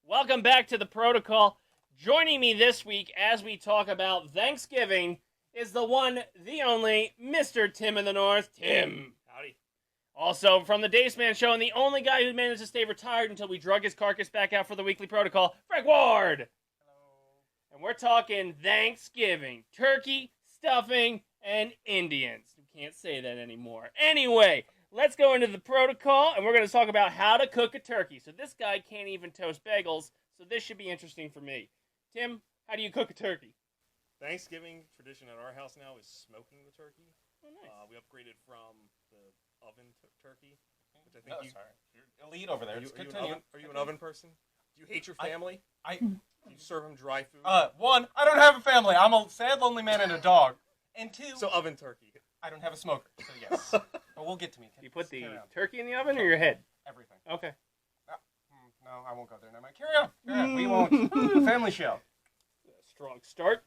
Welcome back to the protocol. Joining me this week as we talk about Thanksgiving is the one, the only, Mr. Tim in the North. Tim. Howdy. Also from the Dace Man show and the only guy who managed to stay retired until we drug his carcass back out for the weekly protocol, Frank Ward. Hello. And we're talking Thanksgiving. Turkey, stuffing, and Indians. We can't say that anymore. Anyway, let's go into the protocol, and we're going to talk about how to cook a turkey. So this guy can't even toast bagels, so this should be interesting for me. Tim, how do you cook a turkey? Thanksgiving tradition at our house now is smoking the turkey. Oh, nice. We upgraded from the oven turkey, which I think No, you. sorry. You're elite over there. Are you an oven person? Do you hate your family? I Do you serve them dry food? one, I don't have a family. I'm a sad, lonely man and a dog. And two, So oven turkey. I don't have a smoker. So yes. But we'll get to me. You put the Carry on. turkey in the oven or your head? Everything. Okay. No, I won't go there. Never mind. Carry on. Carry on. We won't. Family show. Strong start.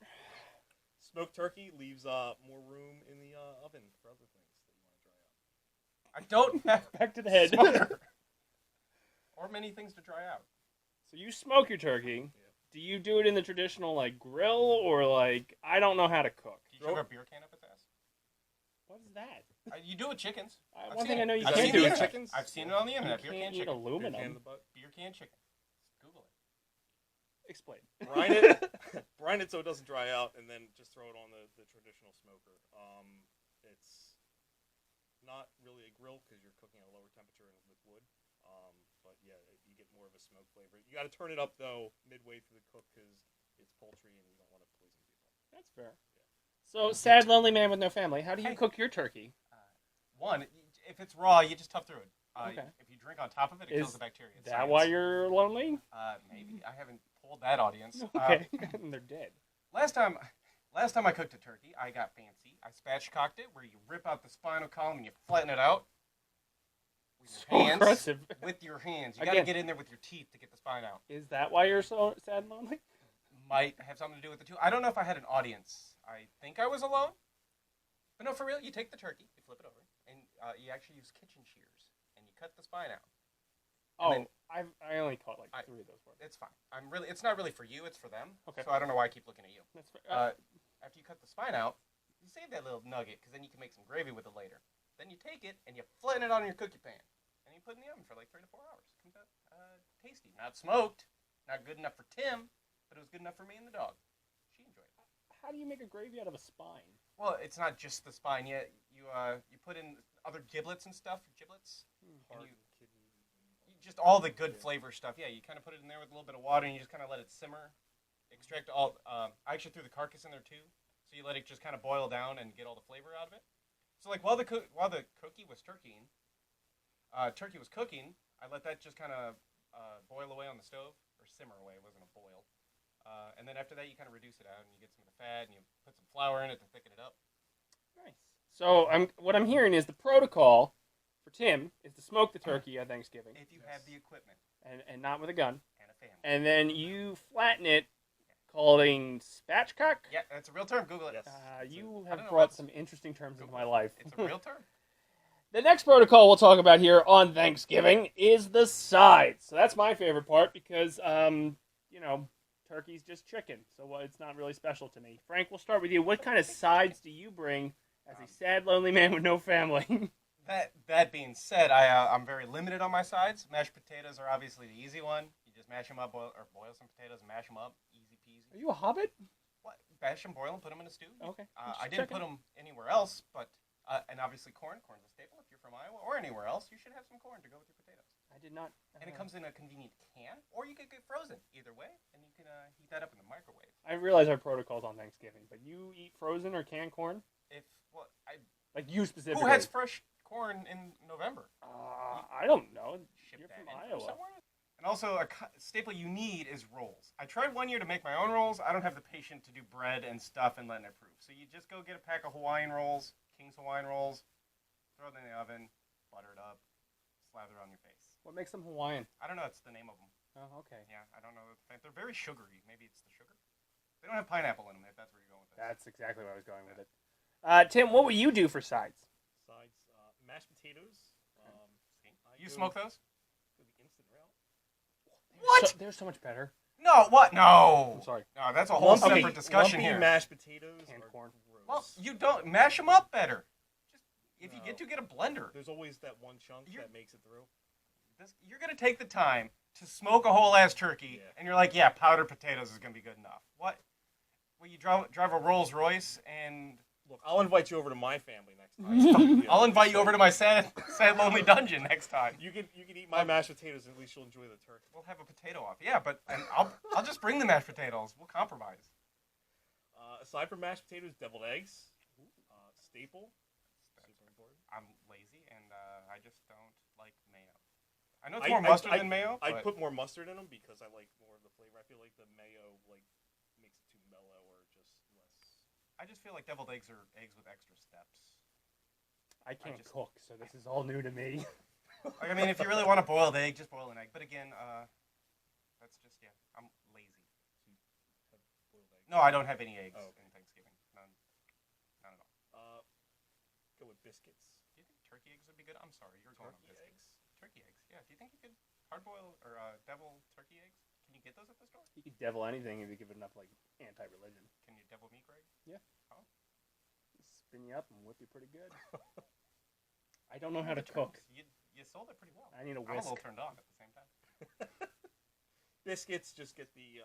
Smoked turkey leaves more room in the oven for other things that you want to dry out. I don't have Back to the head. smoker. Or many things to dry out. So you smoke your turkey. Yeah. Do you do it in the traditional grill or I don't know how to cook? Do you shove a beer can up its ass? What is that? You do it with chickens. I've One seen thing I it. know you I've can't seen do it with with chickens. I've seen it on the internet. You Beer can't can eat chicken. aluminum. Beer can in the butt. Beer can chicken. Google it. Explain. Brine it so it doesn't dry out, and then just throw it on the traditional smoker. It's not really a grill because you're cooking at a lower temperature and with wood. But yeah, you get more of a smoke flavor. You got to turn it up though midway through the cook because it's poultry and you don't want to poison people. That's fair. So, sad, lonely man with no family. How do you Hey. cook your turkey? One, if it's raw, you just tough through it. Okay. If you drink on top of it, it Is kills the bacteria. Is It's that science. why you're lonely? Maybe I haven't polled that audience. Okay. They're dead. Last time I cooked a turkey, I got fancy. I spatchcocked it, where you rip out the spinal column and you flatten it out with your So hands. aggressive. With your hands, you got to Again. get in there with your teeth to get the spine out. Is that why you're so sad and lonely? Might have something to do with the two. I don't know if I had an audience. I think I was alone. But no, for real, you take the turkey, you flip it over, and you actually use kitchen shears, and you cut the spine out. Oh, then- I only caught 3 of those words. It's fine. It's not really for you. It's for them. Okay. So I don't know why I keep looking at you. That's fair. After you cut the spine out, you save that little nugget because then you can make some gravy with it later. Then you take it and you flatten it on your cookie pan, and you put it in the oven for 3 to 4 hours. Comes out tasty, not smoked, not good enough for Tim, but it was good enough for me and the dog. She enjoyed it. How do you make a gravy out of a spine? Well, it's not just the spine. You put in other giblets and stuff. Giblets. Heart, you- kidney. Just all the good flavor stuff. Yeah, you kind of put it in there with a little bit of water, and you just kind of let it simmer. Extract all. I actually threw the carcass in there too, so you let it just kind of boil down and get all the flavor out of it. So while the cookie was turkey was cooking, I let that just kind of boil away on the stove or simmer away. It wasn't a boil. And then after that, you kind of reduce it out, and you get some of the fat, and you put some flour in it to thicken it up. Nice. So what I'm hearing is the protocol for Tim is to smoke the turkey at Thanksgiving, If you have the equipment and not with a gun, and a family. and then you flatten it, calling spatchcock. Yeah, that's a real term. Google it. Yes. You I have don't know brought what's- some interesting terms into Google my it. life. It's a real term. The next protocol we'll talk about here on Thanksgiving is the sides. So that's my favorite part because, turkey's just chicken, so it's not really special to me. Frank, we'll start with you. What kind of sides do you bring as a sad, lonely man with no family? That being said, I'm very limited on my sides. Mashed potatoes are obviously the easy one. You just mash them up, boil some potatoes and mash them up, easy peasy. Are you a hobbit? What? Mash them, boil them, put them in a stew. Okay. I didn't put them anywhere else, but and obviously corn's a staple. If you're from Iowa or anywhere else, you should have some corn to go with your potatoes. I did not. And it comes in a convenient can, or you could get frozen. Either way, and you can heat that up in the microwave. I realize our protocol's on Thanksgiving, but you eat frozen or canned corn? Like you specifically. Who has fresh corn in November? I don't know. Ship You're that from in Iowa. somewhere. And also, a staple you need is rolls. I tried one year to make my own rolls. I don't have the patience to do bread and stuff and letting it proof. So you just go get a pack of Hawaiian rolls, King's Hawaiian rolls, throw them in the oven, butter it up, slather it on your face. What makes them Hawaiian? I don't know. That's the name of them. Oh, okay. Yeah, I don't know. They're very sugary. Maybe it's the sugar. They don't have pineapple in them, if that's where you're going with this. That's exactly where I was going with it. Tim, what would you do for sides? Sides, mashed potatoes. You smoke those? Go the instant route. What? They're so much better. No, what? No. I'm sorry. No, that's a whole Lumpy- separate discussion lumpy here. mashed potatoes Canned are corn. gross. Well, you don't mash them up better. Just if you No. get a blender. There's always that one chunk You're- that makes it through. You're gonna take the time to smoke a whole ass turkey, Yeah. and you're like, yeah, powdered potatoes is gonna be good enough. What? Well, you drive a Rolls Royce, and Look, I'll invite you over to my family next time. I'll invite you over to my sad lonely dungeon next time. You can eat my mashed potatoes, and at least you'll enjoy the turkey. We'll have a potato off. Yeah, but and I'll just bring the mashed potatoes. We'll compromise. Aside from mashed potatoes, deviled eggs, staple, super important. I'm lazy, and I just don't like mayo. I know it's I- more I- mustard I- than mayo. I but put more mustard in them because I like more of the flavor. I feel like the mayo makes it too mellow or just less. I just feel like deviled eggs are eggs with extra steps. I can't just- cook, so this is all new to me. Like, I mean, if you really want a boiled egg, just boil an egg. But again, that's just I'm lazy. Have boiled eggs. No, I don't have any eggs Oh, okay. in Thanksgiving. None at all. Go with biscuits. Do you think turkey eggs would be good? I'm sorry, you're going on Turkey biscuits. eggs. Turkey eggs, yeah. Do you think you could hard boil or devil turkey eggs? Can you get those at the store? You could devil anything if you give it enough like anti-religion. Can you devil meat, Greg? Spin you up and whip you pretty good. I don't know how to cook. You sold it pretty well. I need a I'm a little whisk. turned off at the same time. Biscuits, just get the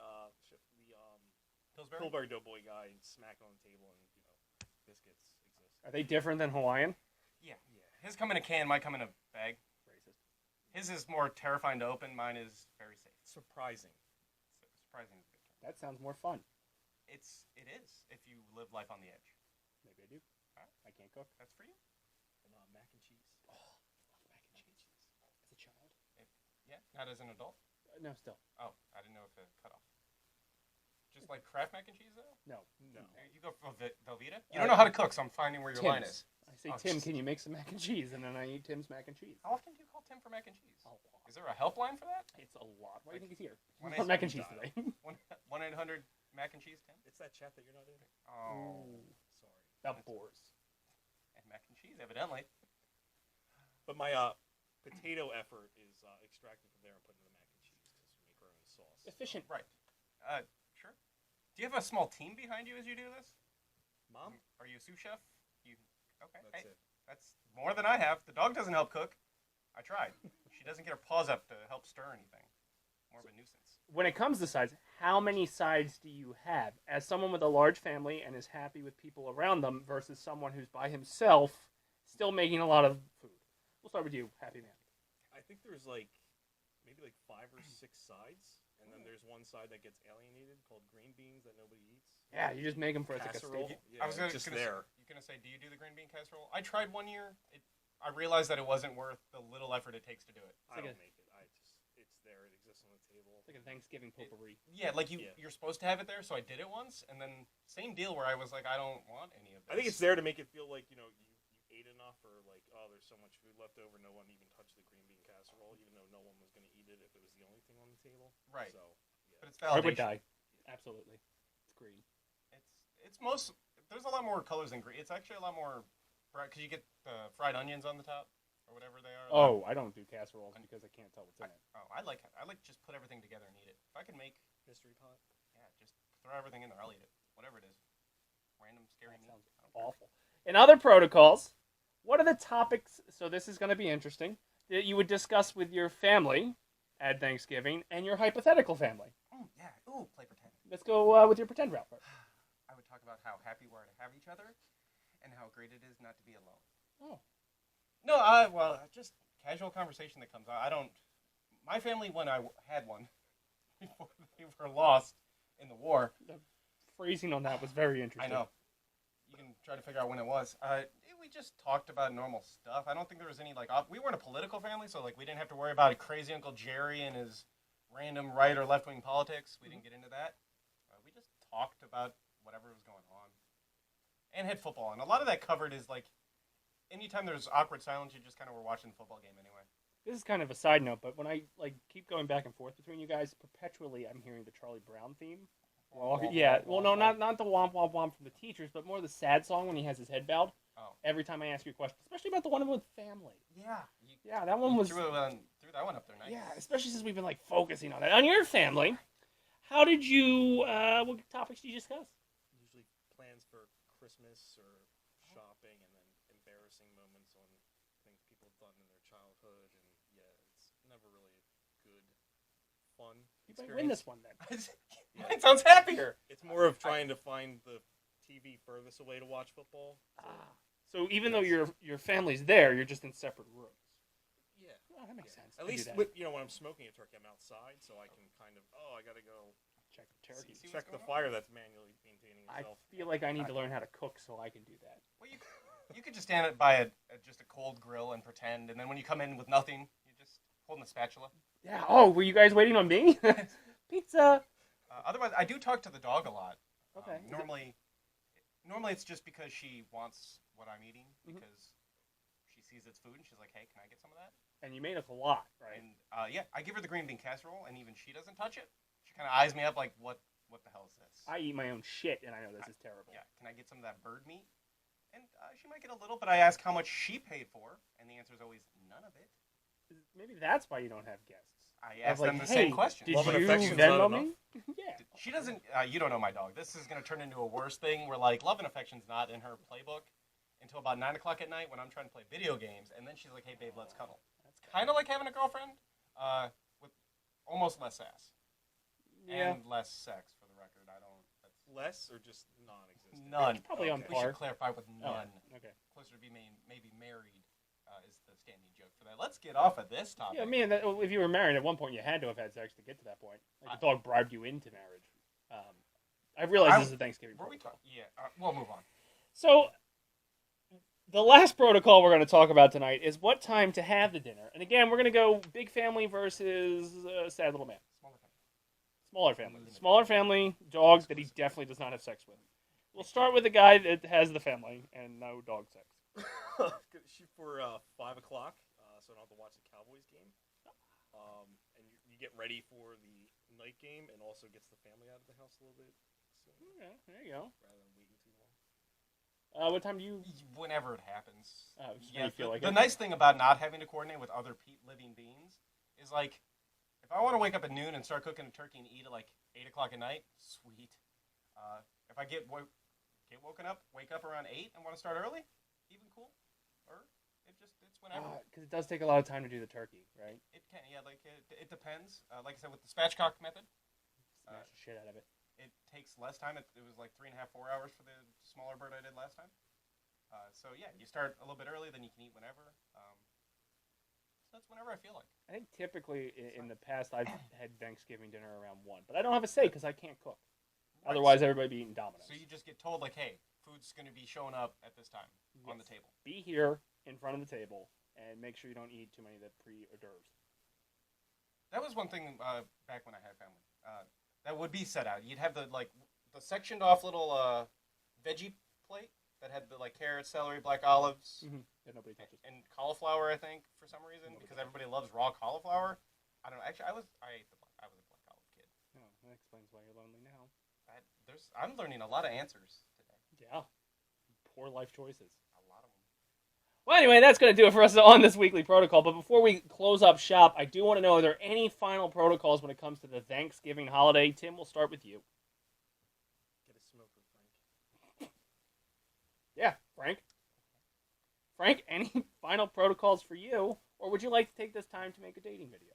Pillsbury? Pillsbury Doughboy guy and smack it on the table, and biscuits exist. Are they different than Hawaiian? Yeah. His come in a can, mine come in a bag. Racist. His is more terrifying to open. Mine is very safe. Surprising. Surprising is a good term. That sounds more fun. It is if you live life on the edge. Maybe I do. Alright. I can't cook. That's for you. And mac and cheese. Oh, love mac and cheese. As a child? Yeah. Not as an adult. No, still. Oh, I didn't know if it cut off. Just like Kraft mac and cheese though. No. No. You go for Velveeta. You don't know how to cook, so I'm finding where your line Tim's. is. I say, Oh, Tim, just- can you make some mac and cheese? And then I eat Tim's mac and cheese. How often do you call Tim for mac and cheese? A lot. Is there a helpline for that? It's a lot. Why do you think he's here? When He's on mac and cheese dial. today. 1-800 mac and cheese Tim. It's that chat that you're not in. Oh, Sorry. That bores. and mac and cheese evidently. But my potato effort is extracted from there and put in the mac and cheese because we make our own sauce. Efficient. Right. Sure. Do you have a small team behind you as you do this? Mom, Are you a sous chef? You okay? that's Hey, it. that's more than I have. The dog doesn't help cook. I tried. She doesn't get her paws up to help stir anything. More of a nuisance. When it comes to sides, how many sides do you have? As someone with a large family and is happy with people around them versus someone who's by himself, still making a lot of food. We'll start with you, happy man. I think there's maybe 5 or 6 sides, and then there's one side that gets alienated called green beans that nobody eats. Yeah, you just make them for it's like a Casserole. steak. Yeah, I was gonna, just gonna there. Say, you're gonna say, do you do the green bean casserole? I tried one year. I realized that it wasn't worth the little effort it takes to do it. I like don't a- make it. It's there. It exists on the table. It's like a Thanksgiving potpourri. Yeah, like Yeah. you're supposed to have it there, so I did it once, and then same deal where I was like, I don't want any of this. I think it's there to make it feel like you ate enough, or like there's so much food left over. No one even touched the green bean casserole, even though no one was going to eat it if it was the only thing on the table. Right. So yeah. But it's I would validation. die. Absolutely. It's green. It's most. There's a lot more colors than green. It's actually a lot more bright because you get the fried onions on the top or whatever they are. Oh, I don't do casseroles because I can't tell what's in it. I like just put everything together and eat it. If I can make mystery pot. yeah, just throw everything in there. I'll eat it. Whatever it is. Random scary That meat. sounds I don't care. awful. In other protocols, what are the topics? So this is going to be interesting that you would discuss with your family at Thanksgiving and your hypothetical family. Yeah. Ooh, play pretend. Let's go with your pretend route first. I would talk about how happy we are to have each other, and how great it is not to be alone. Oh, No, just casual conversation that comes out. I don't. My family, when I had one, before they were lost in the war. the phrasing on that was very I interesting. know. You can try to figure out when it was. We just talked about normal stuff. I don't think there was any we weren't a political family, so we didn't have to worry about crazy Uncle Jerry and his random right or left wing politics. We didn't get into that. We just talked about whatever was going on, and had football. And a lot of that covered is anytime there's awkward silence, you just kind of were watching the football game anyway. This is kind of a side note, but when I keep going back and forth between you guys, perpetually I'm hearing the Charlie Brown theme. Well, yeah, well, no, not the womp womp womp from the teachers, but more the sad song when he has his head bowed. Oh. Every time I ask you a question, especially about the one with family. Yeah. Yeah, that one was. threw I went up there nice. Yeah, especially since we've been like focusing on it. On your family, how did you? What topics did you discuss? Usually plans for Christmas or shopping, and then embarrassing moments on things people have done in their childhood, and yeah, it's never really a good, fun You might experience. win this one then. Mine sounds happier. It's more of trying to find the TV furthest away to watch football. So, So even though your family's there, you're just in separate rooms. yeah. Oh, that makes sense. At I do least that. with, when I'm smoking a turkey, I'm outside, so I can kind of I gotta go check the turkey. See check what's the going on? fire that's manually maintaining I itself. feel like I need to learn how to cook so I can do that. Well, you could just stand it by just a cold grill and pretend, and then when you come in with nothing, you're just holding a spatula. Yeah. Oh, were you guys waiting on me? Pizza. Otherwise, I do talk to the dog a lot. Okay. Normally it's just because she wants what I'm eating Mhm. because she sees it's food and she's like, "Hey, can I get some of that?" And you made us a lot, right? And yeah, I give her the green bean casserole, and even she doesn't touch it. She kind of eyes me up like, "What the hell is this?" I eat my own shit, and I know this is terrible. Yeah, can I get some of that bird meat? And she might get a little, but I ask how much she paid for, and the answer is always none of it. Maybe that's why you don't have guests. I I was ask like, them the hey, same question. Did Love and you affection's Venmo not me? Yeah. She doesn't. You don't know my dog. This is gonna turn into a worse thing where like love and affection's not in her playbook until about 9 o'clock at night when I'm trying to play video games, and then she's like, "Hey, babe, let's cuddle." Kind of like having a girlfriend, with almost less sass Yeah. and less sex. For the record, I don't. That's Less or just non-existent? none. Probably on We par. should clarify with Oh, none. okay. Closer to be maybe married is the standing joke for that. Let's get off of this topic. Yeah, man. If you were married at one point, you had to have had sex to get to that point. Like the dog bribed you into marriage. I realize this is a Thanksgiving Were we protocol. Yeah, we'll move on. So, the last protocol we're going to talk about tonight is what time to have the dinner. And again, we're going to go big family versus sad little man. Smaller family. Smaller family, dogs that he definitely does not have sex with. We'll start with the guy that has the family and no dog sex. Shoot for 5 o'clock, so I don't have to watch the Cowboys game. And you get ready for the night game, and also gets the family out of the house a little bit soon, Okay, there you go. rather than waiting too long. What time do you? Whenever it happens. Just when you feel like the it. nice thing about not having to coordinate with other living beings is like, if I want to wake up at noon and start cooking a turkey and eat at like 8 o'clock at night, sweet. If I get woken up, wake up around 8 and want to start early, even cool. Or it's whenever. Because it does take a lot of time to do the turkey, right? It can, yeah, like it depends. Like I said, with the spatchcock method, Smash the shit out of it. it takes less time. It was like 3.5, 4 hours for the smaller bird I did last time. So yeah, you start a little bit early, then you can eat whenever. So that's whenever I feel like. I think typically in the past I've had Thanksgiving dinner around 1, but I don't have a say because I can't cook. Right. Otherwise, everybody be eating Domino's. So you just get told like, hey, food's going to be showing up at this time on the Yes. table. Be here in front of the table and make sure you don't eat too many of the pre-hors d'oeuvres. That was one thing back when I had family. That would be set out. You'd have the sectioned off little veggie plate that had the like carrots, celery, black olives, That nobody touches. and cauliflower. I think for some reason because everybody loves raw cauliflower. I don't know. Actually, I was a black olive kid. Oh, that explains why you're lonely now. I'm learning a lot of answers today. Yeah. Poor life choices. A lot of them. Well, anyway, that's going to do it for us on this weekly protocol. But before we close up shop, I do want to know, are there any final protocols when it comes to the Thanksgiving holiday? Tim, we'll start with you. Get a smoker, Frank. Yeah, Frank? Frank, any final protocols for you? Or would you like to take this time to make a dating video?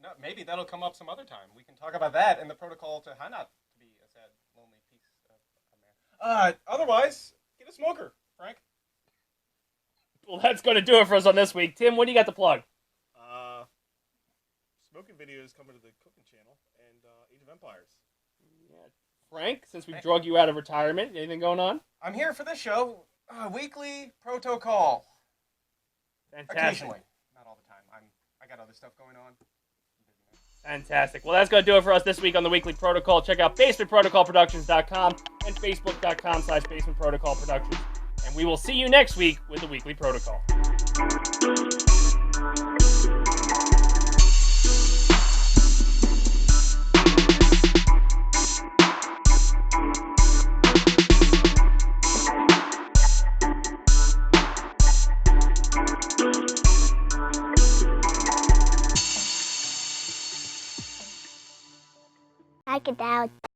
No, maybe that'll come up some other time. We can talk about that and the protocol to how not to be a sad, lonely piece of a man. Otherwise, get a smoker, Frank. Well, that's going to do it for us on this week. Tim, what do you got to plug? Smoking videos coming to the cooking channel, and Age of Empires. Yeah. Frank, since we drug you out of retirement, anything going on? I'm here for this show. Weekly protocol. Fantastic. Occasionally, not all the time. I got other stuff going on. Fantastic. Well, that's going to do it for us this week on the Weekly Protocol. Check out basementprotocolproductions.com and facebook.com/basementprotocolproductions. And we will see you next week with the Weekly Protocol. Psychedelic.